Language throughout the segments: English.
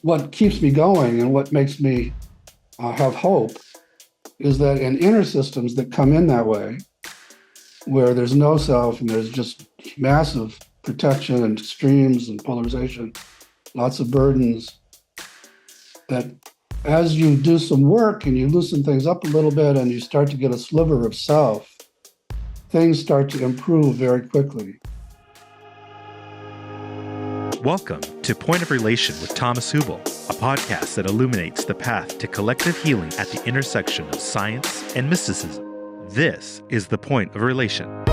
what keeps me going and what makes me have hope is that in inner systems that come in that way, where there's no self and there's just massive protection and extremes and polarization, lots of burdens, that as you do some work and you loosen things up a little bit and you start to get a sliver of self, things start to improve very quickly. Welcome to Point of Relation with Thomas Hübl, a podcast that illuminates the path to collective healing at the intersection of science and mysticism. This is the Point of Relation.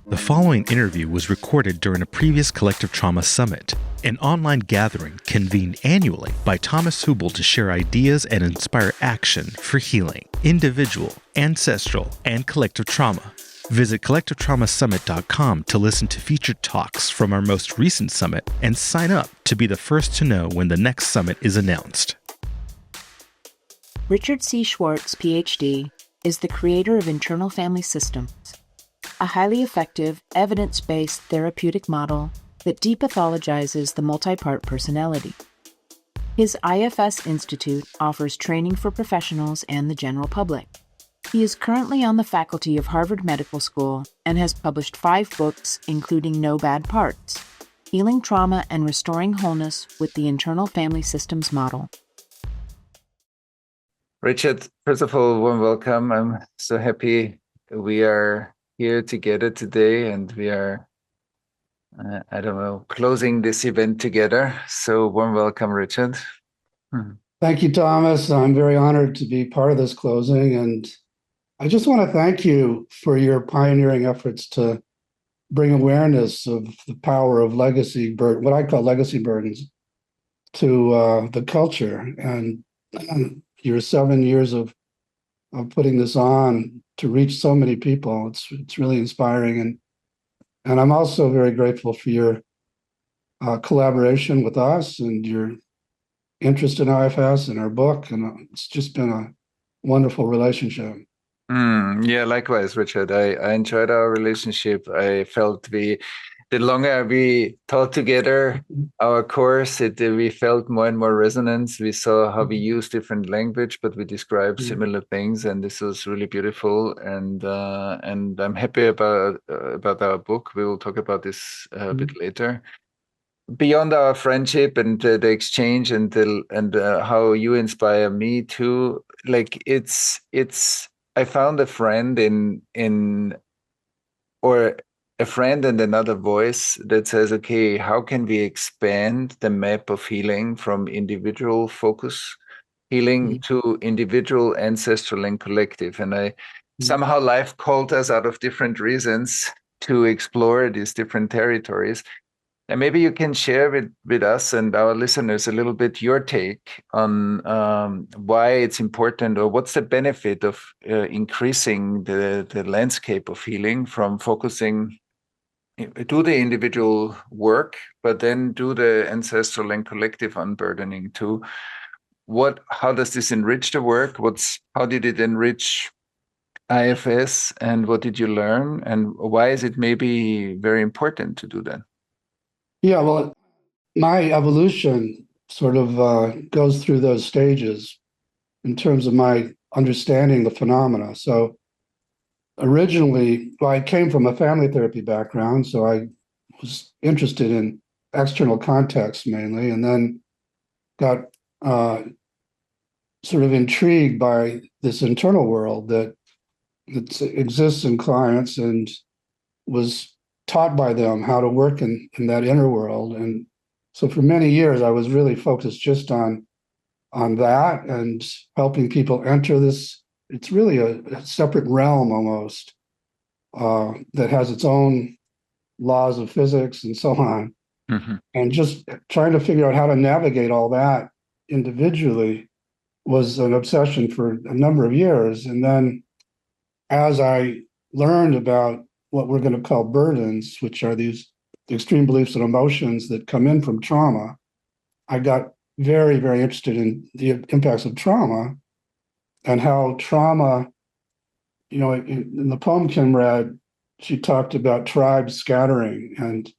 The following interview was recorded during a previous Collective Trauma Summit, an online gathering convened annually by Thomas Hübl to share ideas and inspire action for healing, individual, ancestral, and collective trauma. Visit collectivetraumasummit.com to listen to featured talks from our most recent summit and sign up to be the first to know when the next summit is announced. Richard C. Schwartz, PhD, is the creator of Internal Family Systems, a highly effective, evidence-based therapeutic model that depathologizes the multi-part personality. His IFS Institute offers training for professionals and the general public. He is currently on the faculty of Harvard Medical School and has published 5 books, including No Bad Parts, Healing Trauma and Restoring Wholeness with the Internal Family Systems Model. Richard, first of all, warm welcome. I'm so happy we are here together today, and we are, closing this event together. So warm welcome, Richard. Thank you, Thomas. I'm very honored to be part of this closing. And I just want to thank you for your pioneering efforts to bring awareness of the power of what I call legacy burdens, to the culture. And your 7 years of putting this on to reach so many people. It's really inspiring. And I'm also very grateful for your collaboration with us and your interest in IFS and our book. And it's just been a wonderful relationship. Yeah, likewise, Richard. I enjoyed our relationship. I felt the longer we taught together our course, we felt more and more resonance. We saw how we use different language, but we describe similar things, and this was really beautiful. And I'm happy about our book. We will talk about this a bit later. Beyond our friendship and the exchange and how you inspire me too, like it's. I found a friend or a friend and another voice that says, okay, how can we expand the map of healing from individual focus healing to individual, ancestral, and collective? And somehow life called us out of different reasons to explore these different territories. And maybe you can share with us and our listeners a little bit your take on why it's important, or what's the benefit of increasing the landscape of healing from focusing, do the individual work, but then do the ancestral and collective unburdening too. How does this enrich the work? How did it enrich IFS, and what did you learn? And why is it maybe very important to do that? Yeah, well, my evolution sort of goes through those stages in terms of my understanding the phenomena. So originally, I came from a family therapy background, so I was interested in external contexts mainly, and then got sort of intrigued by this internal world that exists in clients, and was taught by them how to work in that inner world. And so for many years, I was really focused just on that and helping people enter this. It's really a separate realm almost that has its own laws of physics and so on. And just trying to figure out how to navigate all that individually was an obsession for a number of years. And then as I learned about what we're going to call burdens, which are these extreme beliefs and emotions that come in from trauma, I got very, very interested in the impacts of trauma and how trauma in the poem Kim read, she talked about tribes scattering, and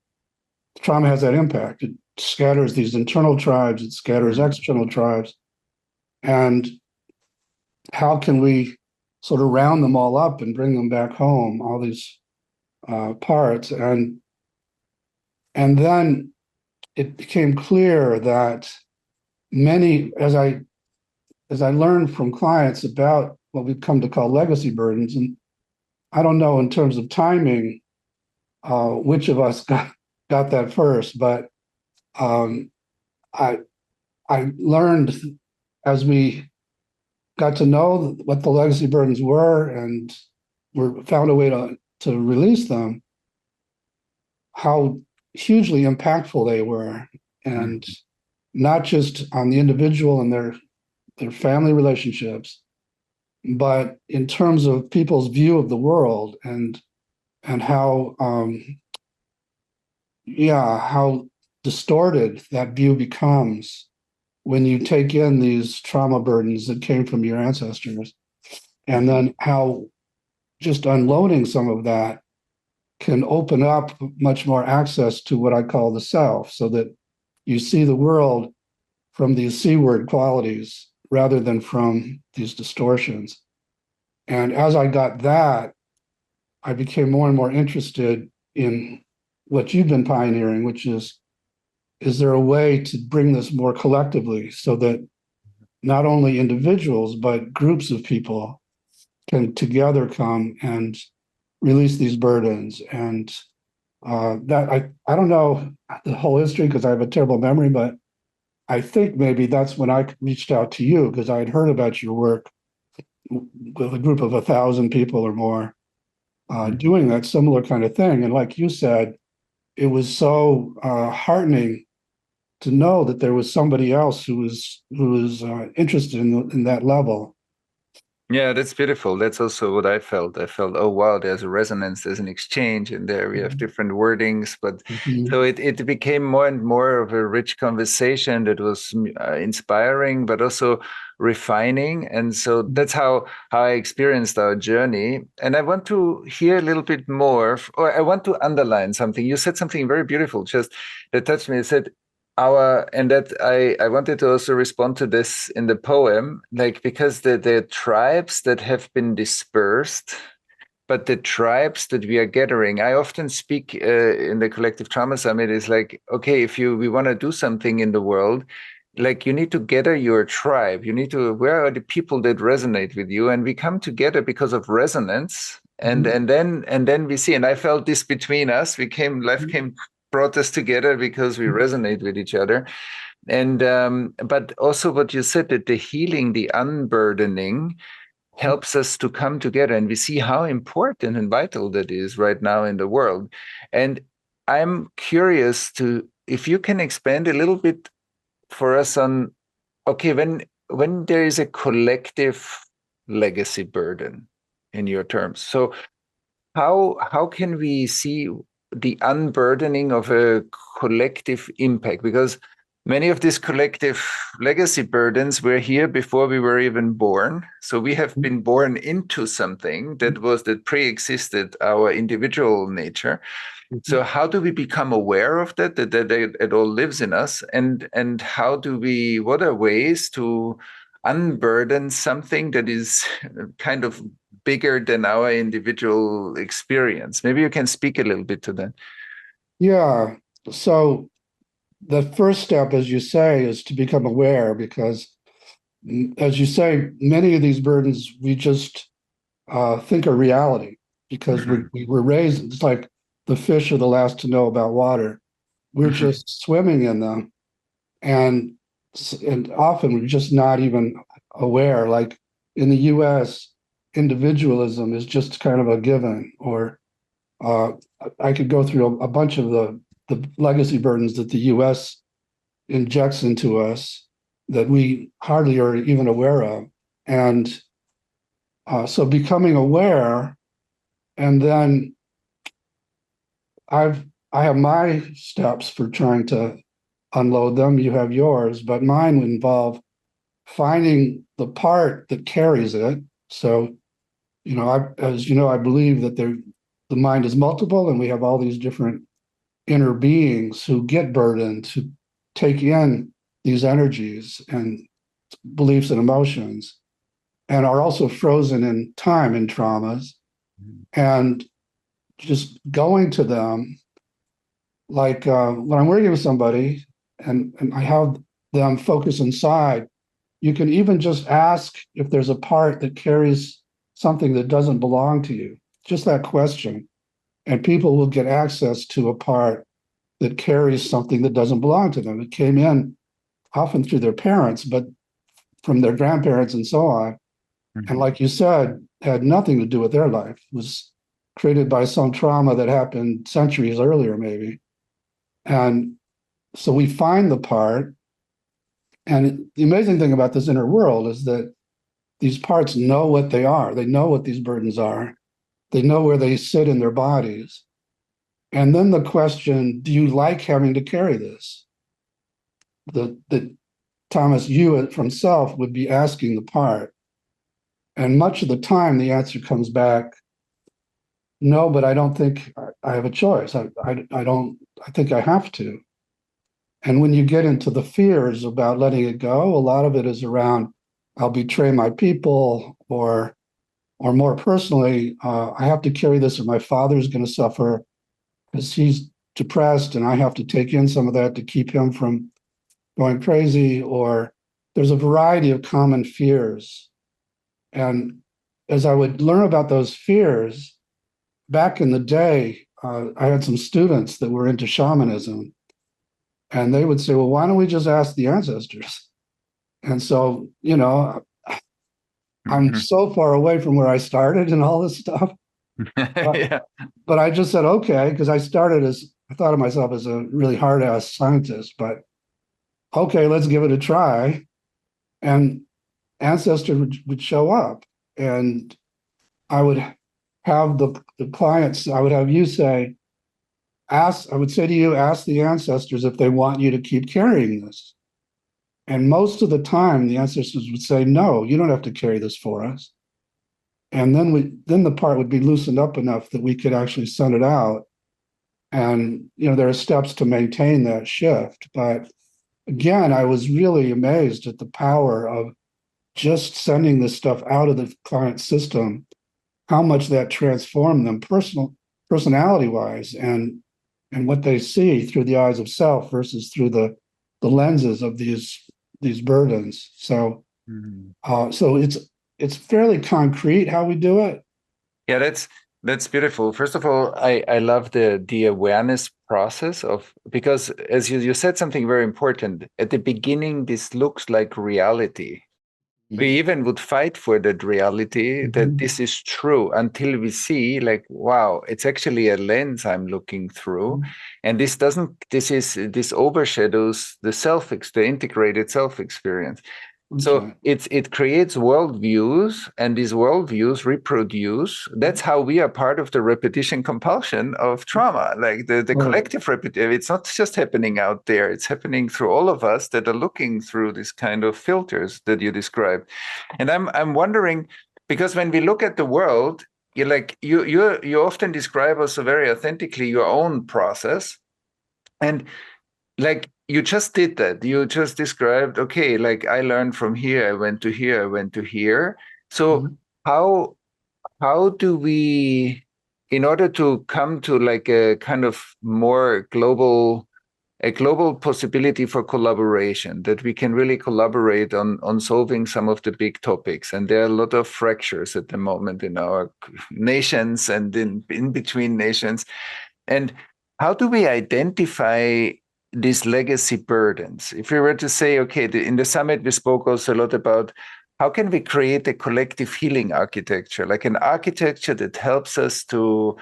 trauma has that impact. It scatters these internal tribes, it scatters external tribes. And how can we sort of round them all up and bring them back home, all these parts? And then it became clear that many, as I learned from clients about what we've come to call legacy burdens, and I don't know in terms of timing which of us got that first, but I learned as we got to know what the legacy burdens were and found a way to release them, how hugely impactful they were, and not just on the individual and their family relationships, but in terms of people's view of the world, and how how distorted that view becomes when you take in these trauma burdens that came from your ancestors, and then how just unloading some of that can open up much more access to what I call the self, so that you see the world from these C-word qualities rather than from these distortions. And as I got that, I became more and more interested in what you've been pioneering, which is there a way to bring this more collectively, so that not only individuals, but groups of people can together come and release these burdens? And that I don't know the whole history because I have a terrible memory, but I think maybe that's when I reached out to you, because I had heard about your work with a group of 1,000 people or more doing that similar kind of thing. And like you said, it was so heartening to know that there was somebody else who was interested in that level. Yeah, that's beautiful. That's also what I felt. I felt, oh wow, there's a resonance, there's an exchange, and there we have different wordings. But so it became more and more of a rich conversation that was inspiring, but also refining. And so that's how I experienced our journey. And I want to hear a little bit more, or I want to underline something. You said something very beautiful, just that touched me. You said, and that I wanted to also respond to this in the poem, like, because the tribes that have been dispersed, but the tribes that we are gathering, I often speak in the Collective Trauma Summit, is like, okay, if we want to do something in the world, like, you need to gather your tribe. You need to, where are the people that resonate with you? And we come together because of resonance. And then we see, and I felt this between us. Life brought us together because we resonate with each other. And but also what you said, that the healing, the unburdening, helps us to come together, and we see how important and vital that is right now in the world. And I'm curious if you can expand a little bit for us on, okay, when there is a collective legacy burden in your terms, so how can we see the unburdening of a collective impact? Because many of these collective legacy burdens were here before we were even born. So we have been born into something that pre-existed our individual nature. So how do we become aware of that it all lives in us? And what are ways to unburden something that is kind of bigger than our individual experience? Maybe you can speak a little bit to that. Yeah. So the first step, as you say, is to become aware, because, as you say, many of these burdens we just think are reality, because we were raised, it's like the fish are the last to know about water. We're just swimming in them. And often we're just not even aware. Like in the US, individualism is just kind of a given. Or I could go through a bunch of the legacy burdens that the US injects into us that we hardly are even aware of. And so becoming aware, and then I have my steps for trying to unload them. You have yours, but mine would involve finding the part that carries it. So as you know, I believe that the mind is multiple, and we have all these different inner beings who get burdened to take in these energies and beliefs and emotions, and are also frozen in time in traumas. And just going to them, like when I'm working with somebody and I have them focus inside, you can even just ask if there's a part that carries something that doesn't belong to you. Just that question. And people will get access to a part that carries something that doesn't belong to them. It came in often through their parents, but from their grandparents and so on. And like you said, had nothing to do with their life. It was created by some trauma that happened centuries earlier, maybe. And so we find the part. And the amazing thing about this inner world is that these parts know what they are. They know what these burdens are. They know where they sit in their bodies. And then the question, do you like having to carry this? That Thomas Hewitt from Self would be asking the part. And much of the time, the answer comes back, no, but I don't think I have a choice. I think I have to. And when you get into the fears about letting it go, a lot of it is around, I'll betray my people, or more personally, I have to carry this, or my father's going to suffer because he's depressed, and I have to take in some of that to keep him from going crazy. Or there's a variety of common fears. And as I would learn about those fears, back in the day, I had some students that were into shamanism, and they would say, well, why don't we just ask the ancestors? And so, I'm so far away from where I started and all this stuff. Yeah. But I just said, okay, because I thought of myself as a really hard-ass scientist, but okay, let's give it a try. And ancestors would show up, and I would have the clients, I would have you say, I would say to you, ask the ancestors if they want you to keep carrying this. And most of the time, the ancestors would say, no, you don't have to carry this for us. And then the part would be loosened up enough that we could actually send it out. And, there are steps to maintain that shift. But again, I was really amazed at the power of just sending this stuff out of the client system, how much that transformed them personality-wise, and what they see through the eyes of self versus through the lenses of these burdens. So, so it's fairly concrete how we do it. Yeah, that's beautiful. First of all, I love the awareness process because as you said something very important. At the beginning, this looks like reality. We even would fight for that reality, that this is true, until we see, like, wow, it's actually a lens I'm looking through. And this overshadows the integrated self experience. So it creates worldviews, and these worldviews reproduce. That's how we are part of the repetition compulsion of trauma, like the collective repetition. It's not just happening out there; it's happening through all of us that are looking through this kind of filters that you described. And I'm wondering, because when we look at the world, you often describe also very authentically your own process, and like you just did that. You just described, okay, like I learned from here, I went to here, I went to here. So how do we, in order to come to like a kind of more global possibility for collaboration, that we can really collaborate on solving some of the big topics? And there are a lot of fractures at the moment in our nations and in between nations. And how do we identify these legacy burdens? If we were to say, okay, in the summit, we spoke also a lot about how can we create a collective healing architecture, like an architecture that helps us to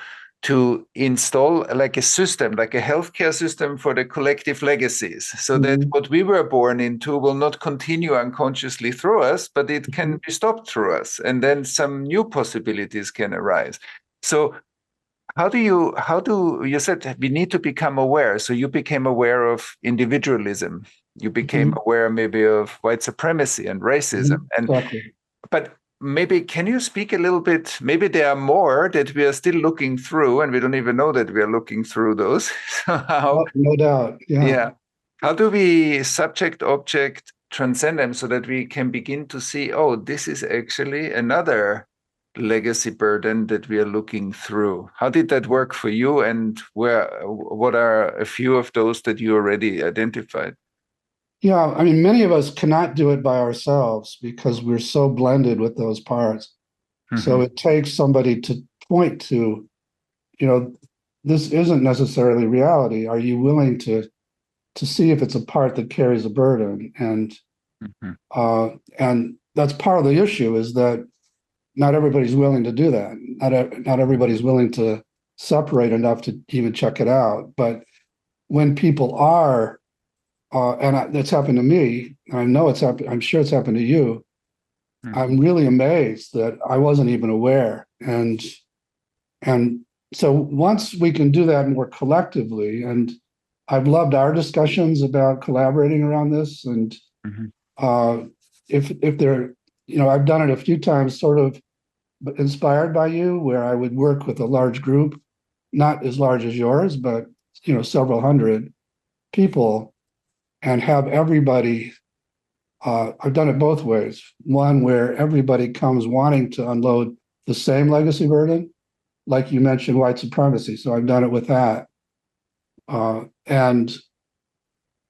install like a system, like a healthcare system for the collective legacies, so that what we were born into will not continue unconsciously through us, but it can be stopped through us, and then some new possibilities can arise. So how do you said we need to become aware? So you became aware of individualism. You became aware maybe of white supremacy and racism. And Exactly. but maybe can you speak a little bit? Maybe there are more that we are still looking through, and we don't even know that we are looking through those. So how, No doubt. Yeah. yeah, how do we subject object transcend them so that we can begin to see, oh, this is actually another legacy burden that we are looking through? How did that work for you, and what are a few of those that you already identified? Yeah. I mean, many of us cannot do it by ourselves because we're so blended with those parts. So it takes somebody to point to, this isn't necessarily reality. Are you willing to see if it's a part that carries a burden? And that's part of the issue, is that not everybody's willing to do that. Not everybody's willing to separate enough to even check it out. But when people are, that's happened to me, and I know it's happened, I'm sure it's happened to you. I'm really amazed that I wasn't even aware. And so once we can do that more collectively, and I've loved our discussions about collaborating around this. And if they're, I've done it a few times, sort of inspired by you, where I would work with a large group, not as large as yours, but several hundred people, and have everybody. I've done it both ways. One where everybody comes wanting to unload the same legacy burden, like you mentioned, white supremacy. So I've done it with that, and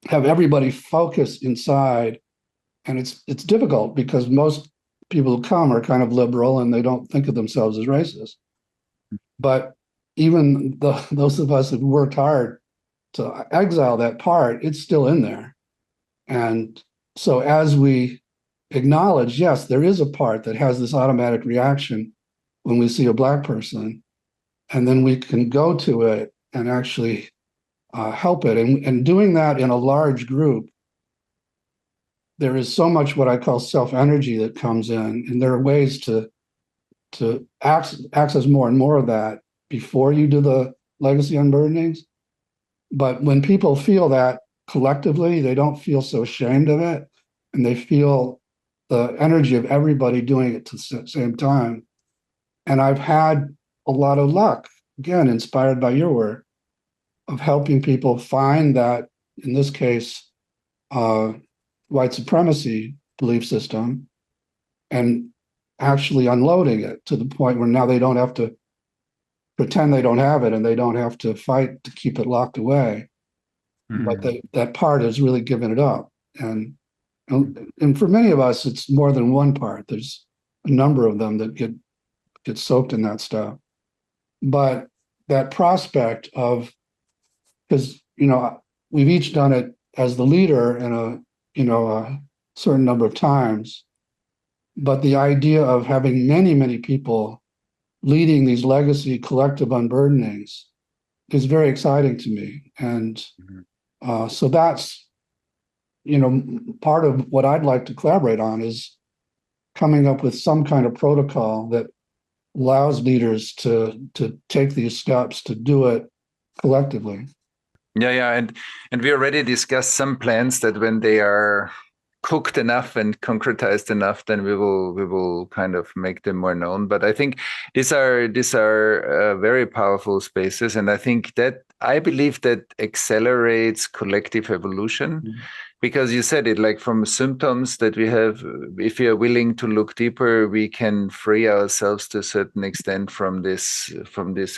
have everybody focus inside. And it's difficult because most people who come are kind of liberal and they don't think of themselves as racist. But even those of us who've worked hard to exile that part, it's still in there. And so as we acknowledge, yes, there is a part that has this automatic reaction when we see a Black person, and then we can go to it and actually help it. And doing that in a large group, there is so much what I call self-energy that comes in, and there are ways to access more and more of that before you do the legacy unburdenings. But when people feel that collectively, they don't feel so ashamed of it, and they feel the energy of everybody doing it at the same time. And I've had a lot of luck, again, inspired by your work, of helping people find that, in this case, white supremacy belief system, and actually unloading it to the point where now they don't have to pretend they don't have it, and they don't have to fight to keep it locked away. But that part is really giving it up. And for many of us, it's more than one part. There's a number of them that get soaked in that stuff. But that prospect of, because we've each done it as the leader in a certain number of times, but the idea of having many, many people leading these legacy collective unburdenings is very exciting to me. And so that's, part of what I'd like to collaborate on, is coming up with some kind of protocol that allows leaders to take these steps to do it collectively. Yeah, and we already discussed some plans that when they are cooked enough and concretized enough, then we will kind of make them more known. But I think these are very powerful spaces, and I believe that accelerates collective evolution. Because you said it, like from symptoms that we have, if we are willing to look deeper, we can free ourselves to a certain extent from this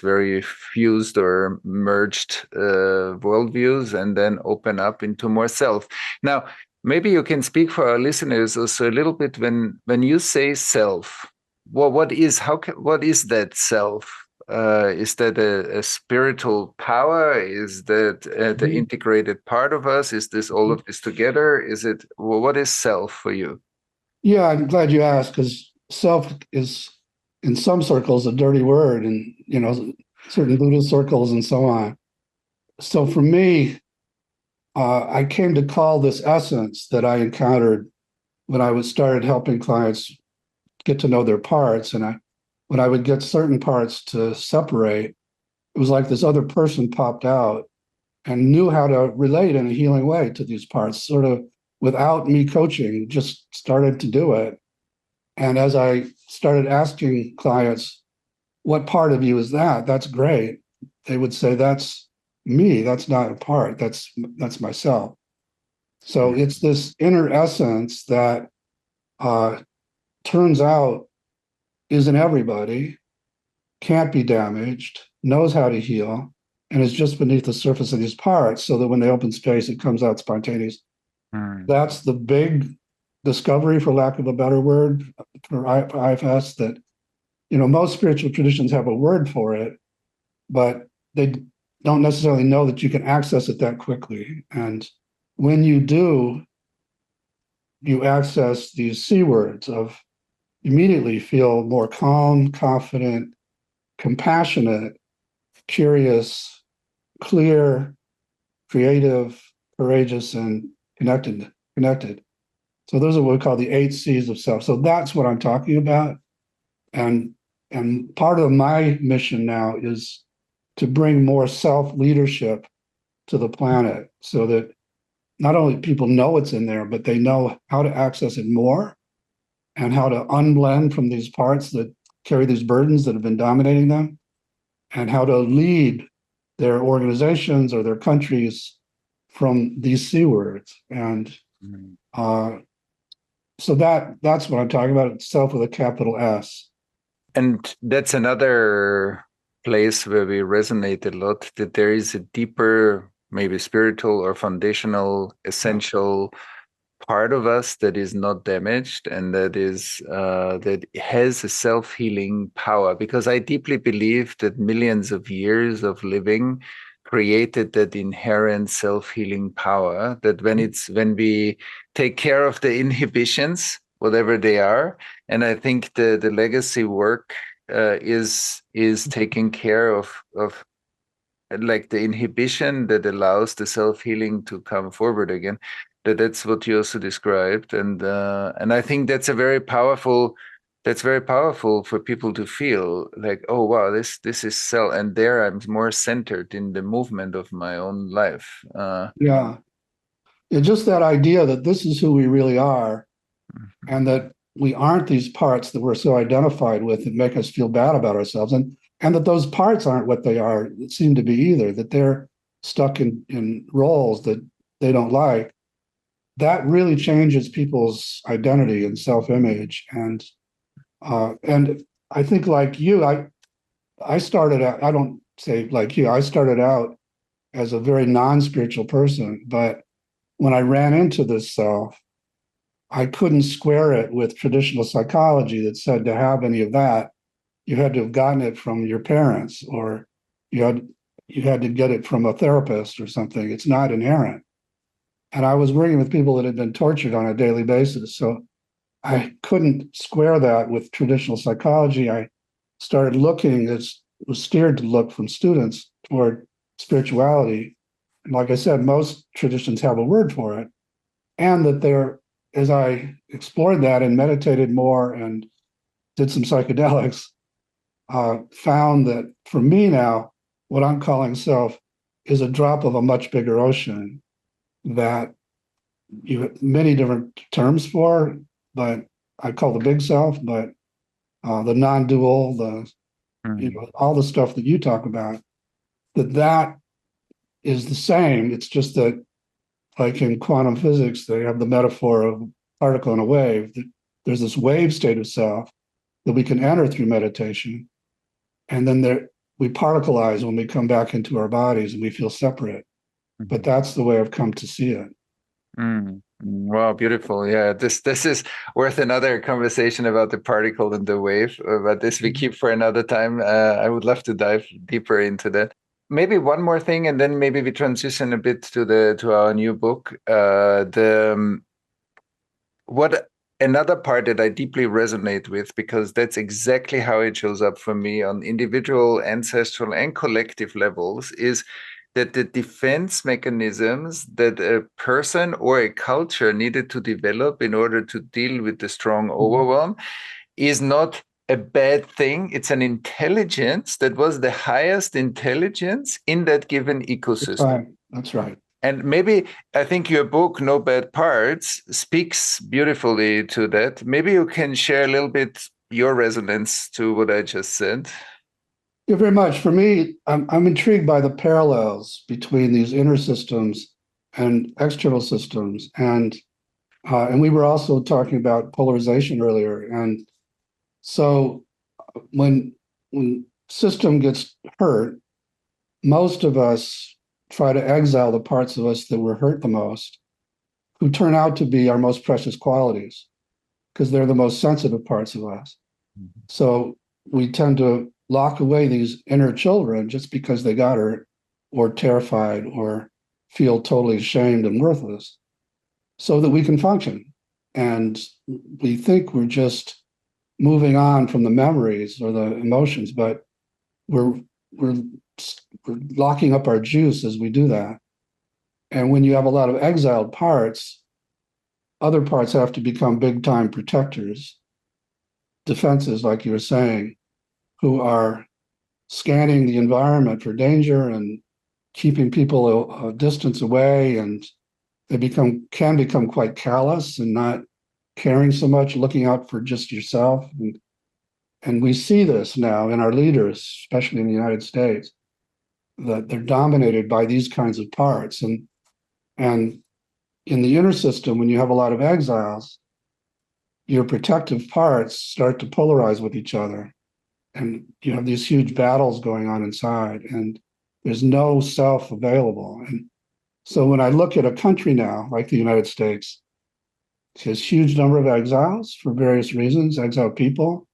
very fused or merged worldviews, and then open up into more self. Now, maybe you can speak for our listeners also a little bit when you say self. Well, what is that self? Is that a spiritual power? Is that the integrated part of us? Is this all of this together? What is self for you? Yeah, I'm glad you asked, because self is, in some circles, a dirty word, and certain Buddhist circles and so on. So for me, I came to call this essence that I encountered when I started helping clients get to know their parts, and when I would get certain parts to separate, it was like this other person popped out and knew how to relate in a healing way to these parts, sort of without me coaching, just started to do it. And as I started asking clients, what part of you is that? That's great. They would say, that's me. That's not a part. That's myself. So it's this inner essence that turns out is in everybody, can't be damaged, knows how to heal, and is just beneath the surface of these parts, so that when they open space, it comes out spontaneous. That's the big discovery, for lack of a better word, for IFS, that, most spiritual traditions have a word for it, but they don't necessarily know that you can access it that quickly. And when you do, you access these C words of immediately feel more calm, confident, compassionate, curious, clear, creative, courageous, and connected. So those are what we call the 8 C's of self. So that's what I'm talking about. And part of my mission now is to bring more self-leadership to the planet, so that not only people know it's in there, but they know how to access it more, and how to unblend from these parts that carry these burdens that have been dominating them, and how to lead their organizations or their countries from these C words. And so that's what I'm talking about, self with a capital S. And that's another place where we resonate a lot, that there is a deeper, maybe spiritual or foundational, essential part of us that is not damaged, and that has a self-healing power. Because I deeply believe that millions of years of living created that inherent self-healing power, that when we take care of the inhibitions, whatever they are, and I think the legacy work is taking care of like the inhibition that allows the self-healing to come forward again. That's what you also described, and I think that's very powerful for people to feel like, oh wow, this is self, and there I'm more centered in the movement of my own life. Yeah, just that idea that this is who we really are, and that we aren't these parts that we're so identified with that make us feel bad about ourselves, and that those parts aren't what they are that seem to be either, that they're stuck in roles that they don't like. That really changes people's identity and self-image. And I think, like you, I started out, I don't say like you, I started out as a very non-spiritual person, but when I ran into this self, I couldn't square it with traditional psychology that said to have any of that, you had to have gotten it from your parents, or you had to get it from a therapist or something. It's not inherent. And I was working with people that had been tortured on a daily basis, so I couldn't square that with traditional psychology. I started looking, was steered to look from students toward spirituality. And like I said, most traditions have a word for it. And that as I explored that and meditated more and did some psychedelics, found that for me now, what I'm calling self is a drop of a much bigger ocean that you have many different terms for, but I call the big self, but the non-dual, all the stuff that you talk about, that is the same. It's just that, like in quantum physics, they have the metaphor of particle and a wave. There's this wave state of self that we can enter through meditation, and then we particleize when we come back into our bodies and we feel separate. But that's the way I've come to see it. Wow, beautiful. Yeah, this is worth another conversation about the particle and the wave, but this we keep for another time. I would love to dive deeper into that. Maybe one more thing, and then maybe we transition a bit to our new book. What another part that I deeply resonate with, because that's exactly how it shows up for me on individual, ancestral, and collective levels, is that the defense mechanisms that a person or a culture needed to develop in order to deal with the strong overwhelm is not a bad thing. It's an intelligence that was the highest intelligence in that given ecosystem. That's right. And maybe I think your book, No Bad Parts, speaks beautifully to that. Maybe you can share a little bit your resonance to what I just said? Yeah, very much. For me, I'm intrigued by the parallels between these inner systems and external systems, and we were also talking about polarization earlier. And so when system gets hurt, most of us try to exile the parts of us that were hurt the most, who turn out to be our most precious qualities, because they're the most sensitive parts of us. So we tend to lock away these inner children just because they got hurt or terrified or feel totally ashamed and worthless so that we can function. And we think we're just moving on from the memories or the emotions, but we're we're locking up our juice as we do that. And when you have a lot of exiled parts, other parts have to become big time protectors, defenses, like you were saying, who are scanning the environment for danger and keeping people a distance away, and they can become quite callous and not caring so much, looking out for just yourself. And we see this now in our leaders, especially in the United States, that they're dominated by these kinds of parts. And in the inner system, when you have a lot of exiles, your protective parts start to polarize with each other. And you have these huge battles going on inside, and there's no self available. And so when I look at a country now, like the United States, it has huge number of exiles for various reasons, exiled people,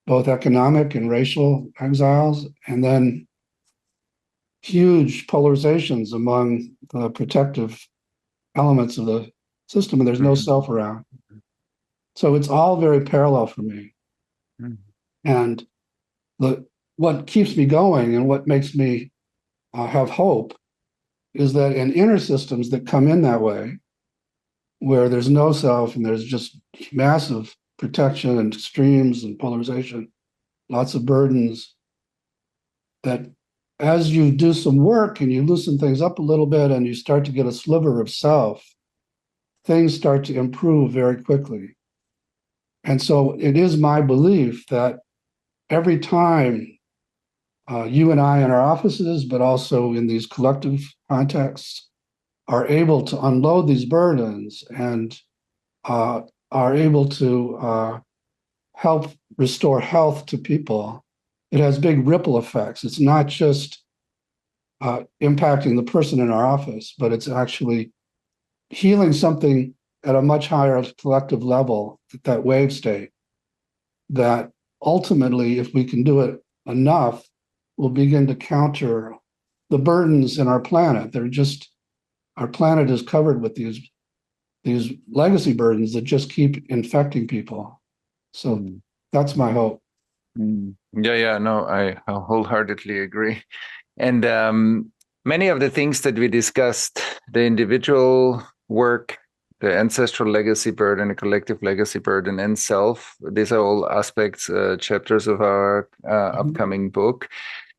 both economic and racial exiles, and then huge polarizations among the protective elements of the system, and there's no self around. So it's all very parallel for me. And what keeps me going and what makes me have hope is that in inner systems that come in that way, where there's no self and there's just massive protection and streams and polarization, lots of burdens, that as you do some work and you loosen things up a little bit and you start to get a sliver of self, things start to improve very quickly. And so it is my belief that every time you and I in our offices, but also in these collective contexts, are able to unload these burdens and are able to help restore health to people, it has big ripple effects. It's not just impacting the person in our office, but it's actually healing something at a much higher collective level, that wave state, that ultimately, if we can do it enough, we'll begin to counter the burdens in our planet. Our planet is covered with these legacy burdens that just keep infecting people. So that's my hope. Yeah, no, I wholeheartedly agree. And many of the things that we discussed, the individual work, the ancestral legacy burden, the collective legacy burden, and self, these are all aspects, chapters of our upcoming book.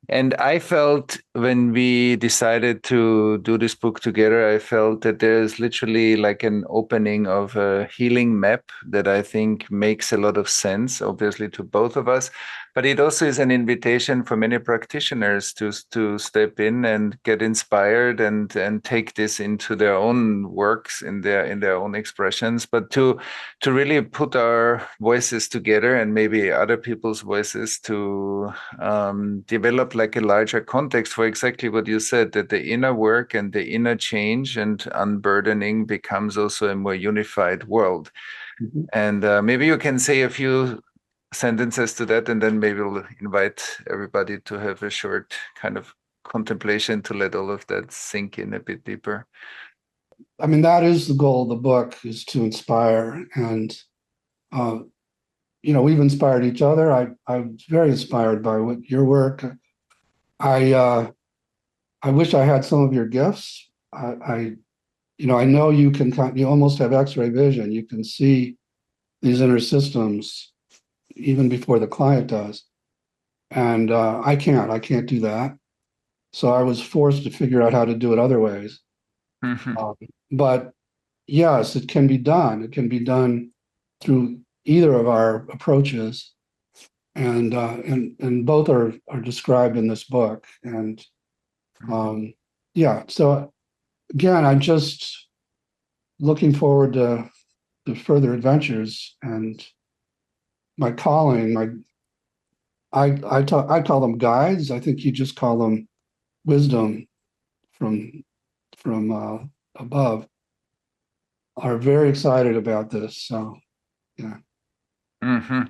And I felt when we decided to do this book together, I felt that there's literally like an opening of a healing map that I think makes a lot of sense, obviously, to both of us. But it also is an invitation for many practitioners to step in and get inspired and take this into their own works, in their own expressions, but to really put our voices together and maybe other people's voices to develop like a larger context for exactly what you said, that the inner work and the inner change and unburdening becomes also a more unified world. And maybe you can say a few sentences to that, and then maybe we'll invite everybody to have a short kind of contemplation to let all of that sink in a bit deeper. I mean, that is the goal of the book, is to inspire. And we've inspired each other. I'm very inspired by what your work. I wish I had some of your gifts. I know you almost have X-ray vision. You can see these inner systems even before the client does. And I can't do that. So I was forced to figure out how to do it other ways. But yes, it can be done. It can be done through either of our approaches. and both are described in this book. And yeah, so again, I'm just looking forward to further adventures and my calling. I call them guides. I think you just call them wisdom from above. Are very excited about this. So yeah. Mm-hmm.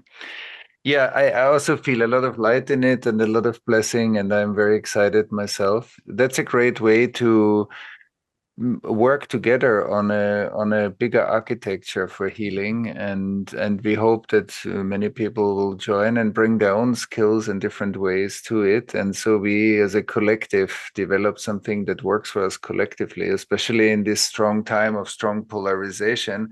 Yeah, I also feel a lot of light in it and a lot of blessing, and I'm very excited myself. That's a great way to work together on a bigger architecture for healing, and we hope that many people will join and bring their own skills and different ways to it, and so we as a collective develop something that works for us collectively, especially in this strong time of strong polarization,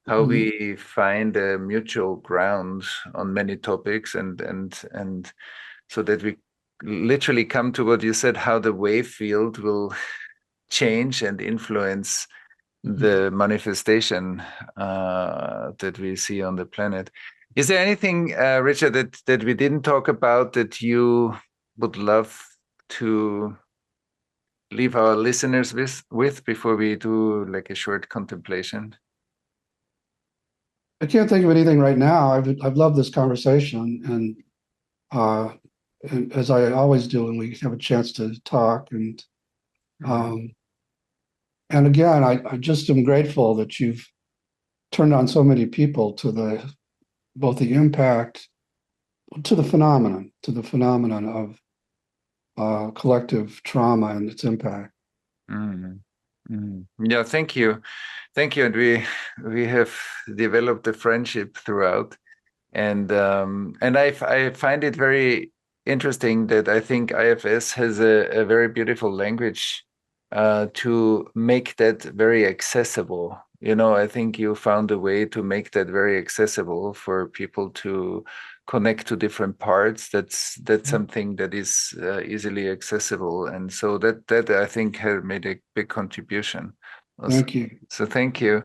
how we find a mutual ground on many topics, and so that we literally come to what you said, how the wave field will change and influence the manifestation that we see on the planet. Is there anything, Richard, that we didn't talk about that you would love to leave our listeners with before we do like a short contemplation? I can't think of anything right now. I've loved this conversation, and as I always do when we have a chance to talk, and again, I just am grateful that you've turned on so many people to both the impact, to the phenomenon of collective trauma and its impact. Yeah, thank you. And we have developed a friendship throughout, and I find it very interesting that I think IFS has a very beautiful language to make that very accessible. I think you found a way to make that very accessible for people to connect to different parts. That's something that is easily accessible, and so that I think has made a big contribution. Thank you. So thank you.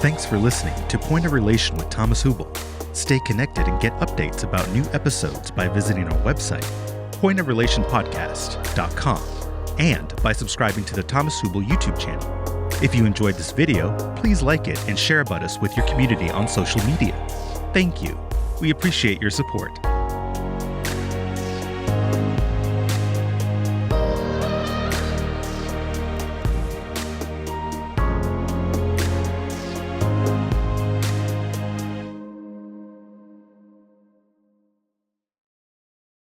Thanks for listening to Point of Relation with Thomas Hübl. Stay connected and get updates about new episodes by visiting our website, pointofrelationpodcast.com, and by subscribing to the Thomas Hübl YouTube channel. If you enjoyed this video, please like it and share about us with your community on social media. Thank you. We appreciate your support.